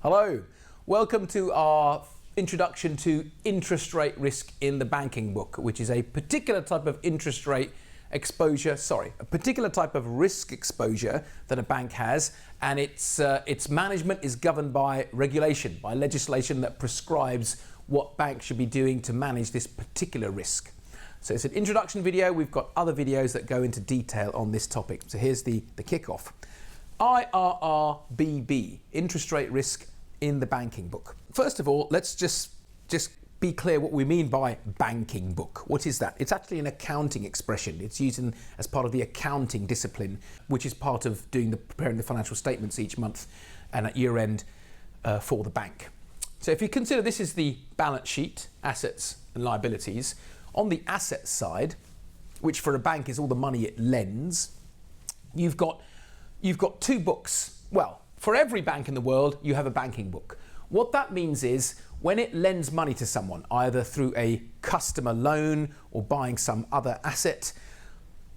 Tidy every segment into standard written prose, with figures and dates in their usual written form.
Hello, welcome to our introduction to interest rate risk in the banking book, which is a particular type of interest rate exposure, a particular type of risk exposure that a bank has, and its management is governed by regulation, by legislation that prescribes what banks should be doing to manage this particular risk. So it's an introduction video. We've got other videos that go into detail on this topic. So here's the kickoff. IRRBB, interest rate risk in the banking book. First of all, let's just be clear what we mean by banking book. What is that? It's actually an accounting expression. It's used as part of the accounting discipline, which is part of preparing the financial statements each month and at year end for the bank. So if you consider this is the balance sheet, assets and liabilities, on the asset side, which for a bank is all the money it lends, you've got two books. Well, for every bank in the world, you have a banking book. What that means is when it lends money to someone, either through a customer loan or buying some other asset,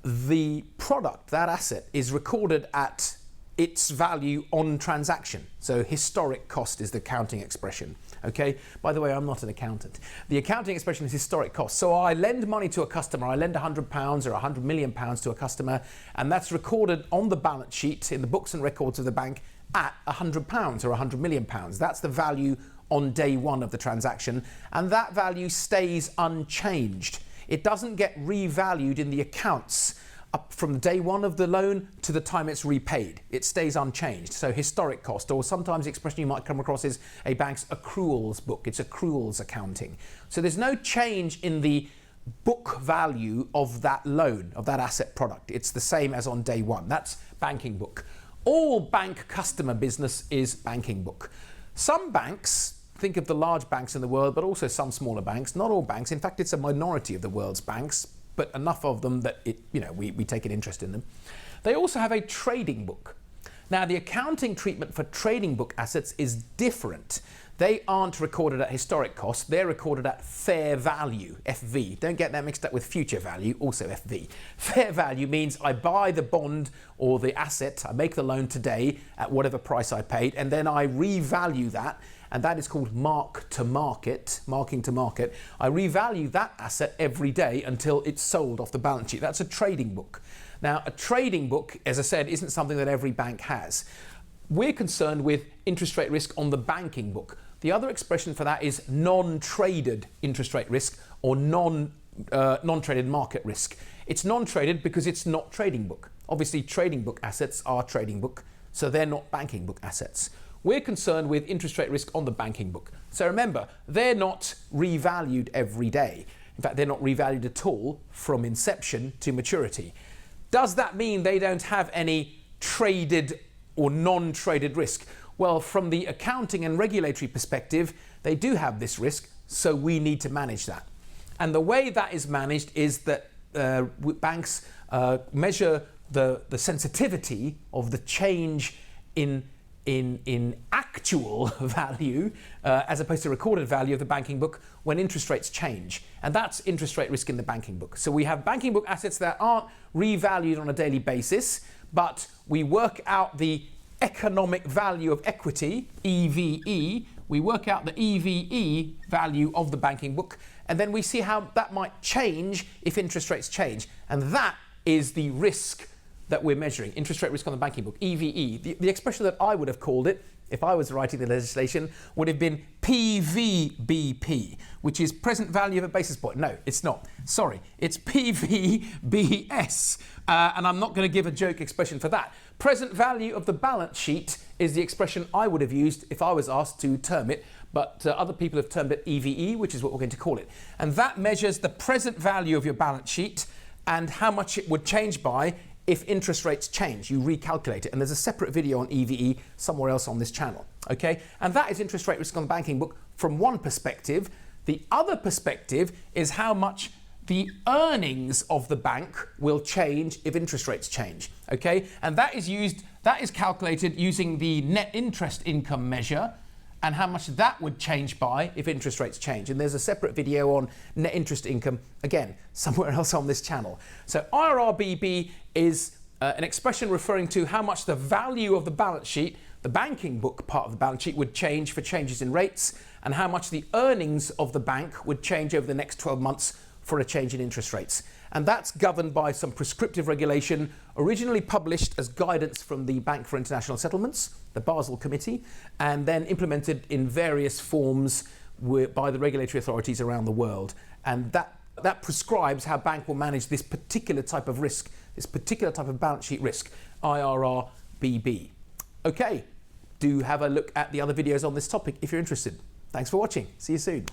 the product, that asset, is recorded at its value on transaction. So historic cost is the accounting expression. Okay. By the way, I'm not an accountant. The accounting expression is historic cost. So I lend money to a customer. I lend £100 or £100 million to a customer, and that's recorded on the balance sheet in the books and records of the bank at £100 or £100 million. That's the value on day one of the transaction, and that value stays unchanged. It doesn't get revalued in the accounts up from day one of the loan to the time it's repaid. It stays unchanged. So historic cost, or sometimes the expression you might come across is a bank's accruals book. It's accruals accounting. So there's no change in the book value of that loan, of that asset product. It's the same as on day one. That's banking book. All bank customer business is banking book. Some banks, think of the large banks in the world, but also some smaller banks, not all banks, in fact it's a minority of the world's banks, but enough of them that we take an interest in them. They also have a trading book. Now the accounting treatment for trading book assets is different. They aren't recorded at historic cost, they're recorded at fair value, FV. Don't get that mixed up with future value, also FV. Fair value means I buy the bond or the asset, I make the loan today at whatever price I paid, and then I revalue that, and that is called marking to market. I revalue that asset every day until it's sold off the balance sheet. That's a trading book. Now, a trading book, as I said, isn't something that every bank has. We're concerned with interest rate risk on the banking book. The other expression for that is non-traded interest rate risk or non-traded market risk. It's non-traded because it's not trading book. Obviously, trading book assets are trading book, so they're not banking book assets. We're concerned with interest rate risk on the banking book. So remember, they're not revalued every day. In fact, they're not revalued at all from inception to maturity. Does that mean they don't have any traded or non-traded risk? Well, from the accounting and regulatory perspective, they do have this risk, so we need to manage that. And the way that is managed is that banks measure the sensitivity of the change in actual value as opposed to recorded value of the banking book when interest rates change. And that's interest rate risk in the banking book. So we have banking book assets that aren't revalued on a daily basis, but we work out the economic value of equity, EVE. We work out the EVE value of the banking book, and then we see how that might change if interest rates change. And that is the risk that we're measuring, interest rate risk on the banking book, EVE. The expression that I would have called it, if I was writing the legislation, would have been PVBP, which is present value of a basis point. No, it's not. Sorry, it's PVBS. And I'm not going to give a joke expression for that. Present value of the balance sheet is the expression I would have used if I was asked to term it, but other people have termed it EVE, which is what we're going to call it. And that measures the present value of your balance sheet and how much it would change by if interest rates change. You recalculate it, and there's a separate video on EVE somewhere else on this channel. Okay, and that is interest rate risk on the banking book from one perspective. The other perspective is how much the earnings of the bank will change if interest rates change. Okay, and that is calculated using the net interest income measure and how much that would change by if interest rates change. And there's a separate video on net interest income, again, somewhere else on this channel. So IRRBB is an expression referring to how much the value of the balance sheet, the banking book part of the balance sheet would change for changes in rates, and how much the earnings of the bank would change over the next 12 months for a change in interest rates. And that's governed by some prescriptive regulation originally published as guidance from the Bank for International Settlements, the Basel Committee, and then implemented in various forms by the regulatory authorities around the world. And that prescribes how bank will manage this particular type of risk, this particular type of balance sheet risk, IRRBB. Okay, do have a look at the other videos on this topic if you're interested. Thanks for watching. See you soon.